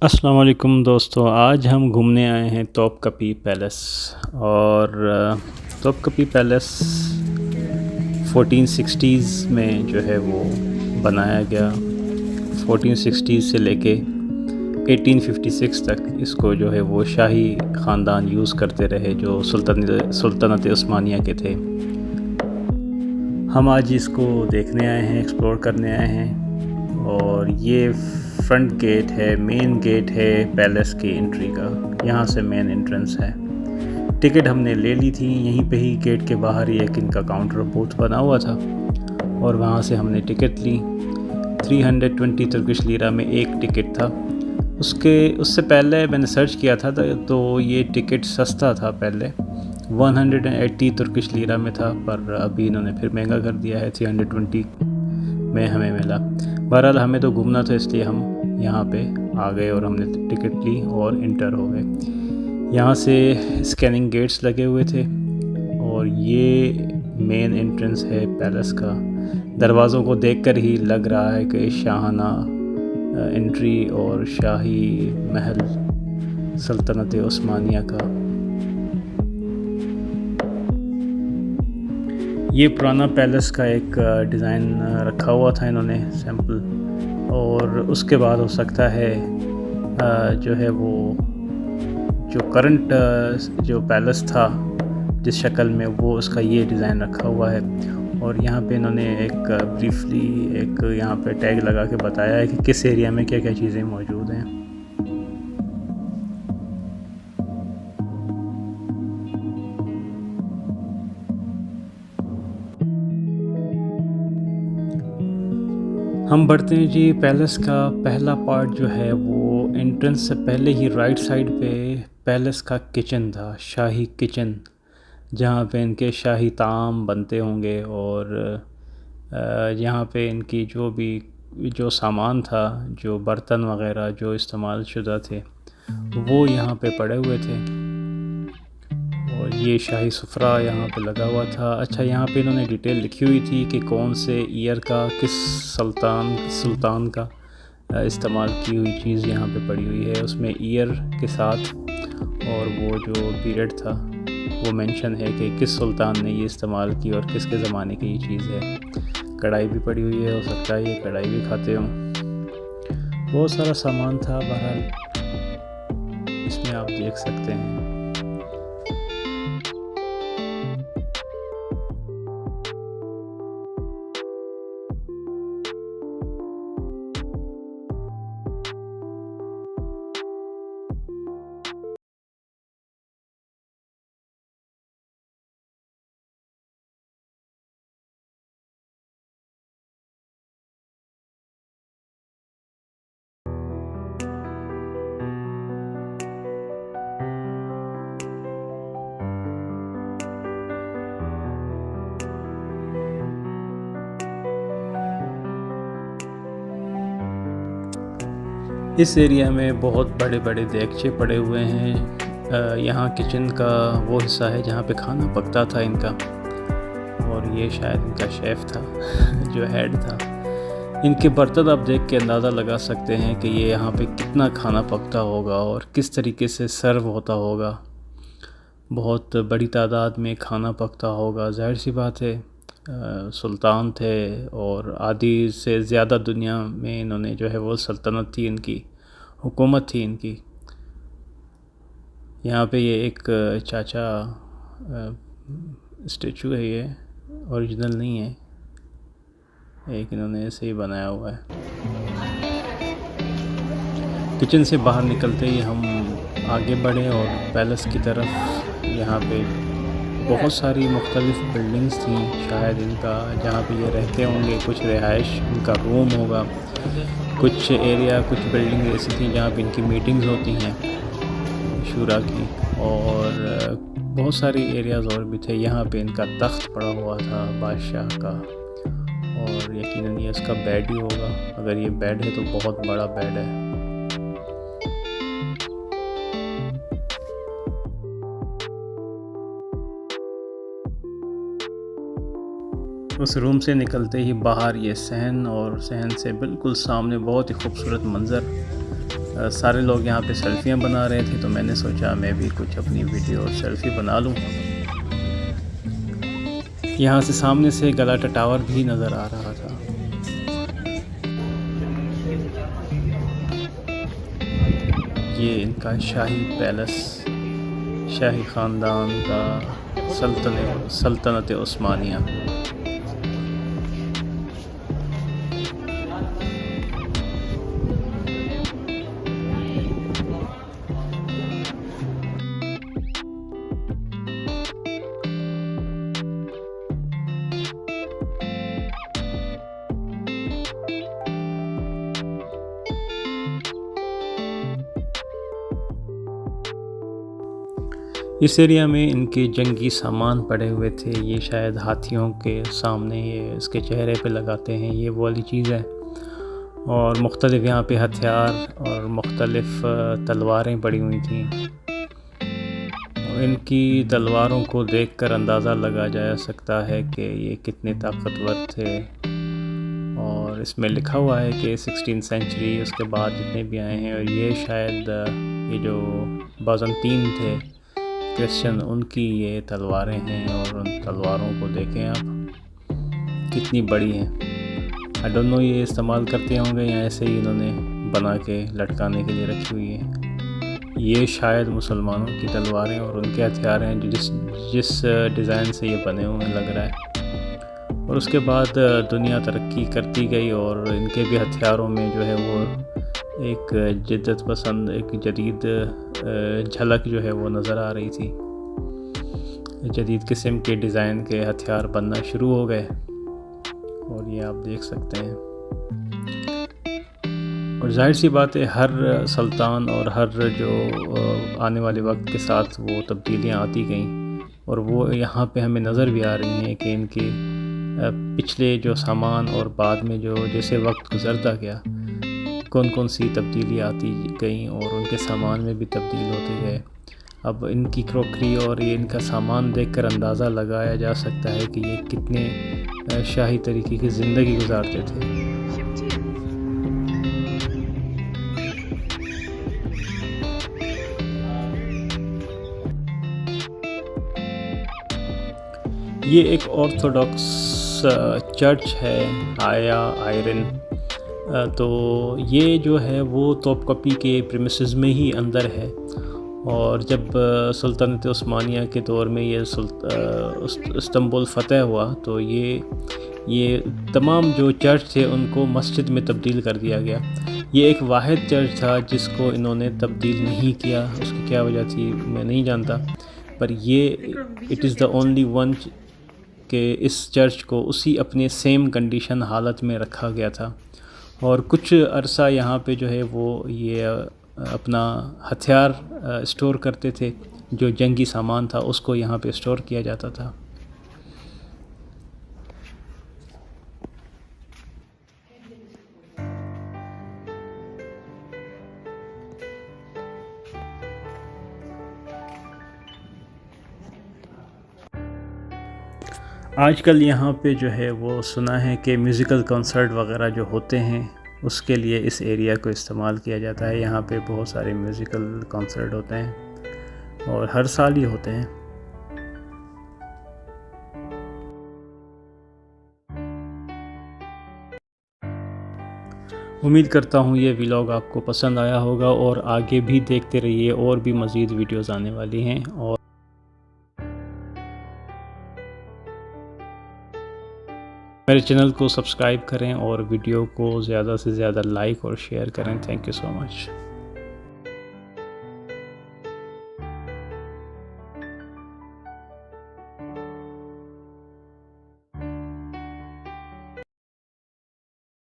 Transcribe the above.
अस्सलाम वालेकुम दोस्तों, आज हम घूमने आए हैं तोपकापी पैलेस। और तोपकापी पैलेस 1460s में जो है वो बनाया गया। 1460s से लेके 1856 तक इसको जो है वो शाही ख़ानदान यूज़ करते रहे, जो सुल्तनत उस्मानिया के थे। हम आज इसको देखने आए हैं, एक्सप्लोर करने आए हैं। और ये फ्रंट गेट है, मेन गेट है पैलेस की एंट्री का। यहाँ से मेन एंट्रेंस है। टिकट हमने ले ली थी, यहीं पे ही गेट के बाहर ही एक इनका काउंटर बूथ बना हुआ था और वहाँ से हमने टिकट ली। 320 तुर्किश लीरा में एक टिकट था। उससे पहले मैंने सर्च किया था तो ये टिकट सस्ता था, पहले 180 तुर्किश लीरा में था, पर अभी इन्होंने फिर महंगा कर दिया है, 320 में हमें मिला। बहरहाल हमें तो घूमना था, इसलिए हम यहाँ पे आ गए और हमने टिकट ली और इंटर हो गए। यहाँ से स्कैनिंग गेट्स लगे हुए थे और ये मेन एंट्रेंस है पैलेस का। दरवाज़ों को देखकर ही लग रहा है कि शाहाना एंट्री और शाही महल सल्तनत उस्मानिया का। ये पुराना पैलेस का एक डिज़ाइन रखा हुआ था इन्होंने, सैम्पल। और उसके बाद हो सकता है जो है वो जो करंट जो पैलेस था जिस शक्ल में, वो उसका ये डिज़ाइन रखा हुआ है। और यहाँ पे इन्होंने एक ब्रीफली एक यहाँ पे टैग लगा के बताया है कि किस एरिया में क्या क्या चीज़ें मौजूद हैं। हम बढ़ते हैं जी। पैलेस का पहला पार्ट जो है वो एंट्रेंस से पहले ही राइट साइड पे पैलेस का किचन था, शाही किचन, जहाँ पे इनके शाही ताम बनते होंगे। और यहाँ पे इनकी जो सामान था, जो बर्तन वगैरह जो इस्तेमाल शुदा थे, वो यहाँ पे पड़े हुए थे। और ये शाही सुफ्रा यहाँ पे लगा हुआ था। अच्छा, यहाँ पे इन्होंने डिटेल लिखी हुई थी कि कौन से ईयर का किस सुल्तान का इस्तेमाल की हुई चीज़ यहाँ पे पड़ी हुई है। उसमें ईयर के साथ और वो जो पीरियड था वो मेंशन है कि किस सुल्तान ने ये इस्तेमाल की और किसके ज़माने की ये चीज़ है। कढ़ाई भी पड़ी हुई है, हो सकता है ये कढ़ाई भी खाते हों। बहुत सारा सामान था, बहरहाल इसमें आप देख सकते हैं। इस एरिया में बहुत बड़े बड़े देगचे पड़े हुए हैं। यहाँ किचन का वो हिस्सा है जहाँ पे खाना पकता था इनका। और ये शायद इनका शेफ़ था जो हेड था। इनके बर्तन आप देख के अंदाज़ा लगा सकते हैं कि ये यहाँ पे कितना खाना पकता होगा और किस तरीके से सर्व होता होगा। बहुत बड़ी तादाद में खाना पकता होगा, जाहिर सी बात है। सुल्तान थे और आधी से ज़्यादा दुनिया में इन्होंने जो है वो सल्तनत थी, इनकी हुकूमत थी इनकी। यहाँ पे ये एक चाचा स्टेचू है, ये ओरिजिनल नहीं है, एक इन्होंने ऐसे ही बनाया हुआ है। किचन से बाहर निकलते ही हम आगे बढ़े और पैलेस की तरफ। यहाँ पे बहुत सारी मुख्तलिफ़ बिल्डिंग्स थी, शायद इनका जहाँ पे ये रहते होंगे, कुछ रिहाइश इनका रूम होगा। कुछ एरिया, कुछ बिल्डिंग ऐसी थी जहाँ पे इनकी मीटिंग्स होती हैं शूरा की। और बहुत सारी एरियाज़ और भी थे। यहाँ पे इनका तख्त पड़ा हुआ था बादशाह का, और यकीनन ये इसका बेड ही होगा। अगर ये बेड है तो बहुत बड़ा बेड है। उस रूम से निकलते ही बाहर ये सहन, और सहन से बिल्कुल सामने बहुत ही खूबसूरत मंज़र सारे लोग यहाँ पे सेल्फियाँ बना रहे थे, तो मैंने सोचा मैं भी कुछ अपनी वीडियो और सेल्फ़ी बना लूँ। यहाँ से सामने से गलाटा टावर भी नज़र आ रहा था। ये इनका शाही पैलेस, शाही ख़ानदान का सल्तनत उस्मानिया। इस एरिया में इनके जंगी सामान पड़े हुए थे। ये शायद हाथियों के सामने ये इसके चेहरे पे लगाते हैं, ये वो वाली चीज़ है। और मुख्तलिफ़ यहाँ पे हथियार और मुख्तलिफ़ तलवारें पड़ी हुई थी। इनकी तलवारों को देखकर अंदाज़ा लगा जा सकता है कि ये कितने ताकतवर थे। और इसमें लिखा हुआ है कि 16th सेंचुरी उसके बाद जितने भी आए हैं, और ये शायद ये जो बाज़ंतीन थे क्रिश्चियन, उनकी ये तलवारें हैं। और उन तलवारों को देखें आप कितनी बड़ी हैं। आई डोंट नो ये इस्तेमाल करते होंगे या ऐसे ही इन्होंने बना के लटकाने के लिए रखी हुई है। ये शायद मुसलमानों की तलवारें और उनके हथियार हैं जो जिस डिज़ाइन से ये बने हुए लग रहा है। और उसके बाद दुनिया तरक्की करती गई और इनके भी हथियारों में जो है वो एक जिद्दत पसंद, एक जदीद झलक जो है वो नज़र आ रही थी। जदीद किस्म के डिज़ाइन के हथियार बनना शुरू हो गए और ये आप देख सकते हैं। और जाहिर सी बात है, हर सुल्तान और हर जो आने वाले वक्त के साथ वो तब्दीलियाँ आती गईं, और वो यहाँ पे हमें नज़र भी आ रही हैं कि इनके पिछले जो सामान और बाद में जो जैसे वक्त गुज़रता गया कौन कौन सी तब्दीली आती गई और उनके सामान में भी तब्दील होते गए। अब इनकी क्रोकरी और ये इनका सामान देखकर अंदाज़ा लगाया जा सकता है कि ये कितने शाही तरीके की ज़िंदगी गुजारते थे। ये एक ऑर्थोडॉक्स चर्च है, हाया आयरन। तो ये जो है वो तोपकपी के प्रीमिसेस में ही अंदर है। और जब सुल्तानत उस्मानिया के दौर में ये इस्तांबुल फ़तह हुआ तो ये तमाम जो चर्च थे उनको मस्जिद में तब्दील कर दिया गया। ये एक वाहिद चर्च था जिसको इन्होंने तब्दील नहीं किया। उसकी क्या वजह थी मैं नहीं जानता, पर ये it is the only one कि इस चर्च को उसी अपने सेम कंडीशन हालत में रखा गया था। और कुछ अरसा यहाँ पे जो है वो ये अपना हथियार स्टोर करते थे, जो जंगी सामान था उसको यहाँ पे स्टोर किया जाता था। आजकल यहाँ पे जो है वो सुना है कि म्यूज़िकल कॉन्सर्ट वगैरह जो होते हैं उसके लिए इस एरिया को इस्तेमाल किया जाता है। यहाँ पे बहुत सारे म्यूज़िकल कॉन्सर्ट होते हैं और हर साल ही होते हैं। उम्मीद करता हूँ ये व्लॉग आपको पसंद आया होगा और आगे भी देखते रहिए, और भी मज़ीद वीडियोज़ आने वाली हैं। और मेरे चैनल को सब्सक्राइब करें और वीडियो को ज़्यादा से ज़्यादा लाइक और शेयर करें। Thank you so much.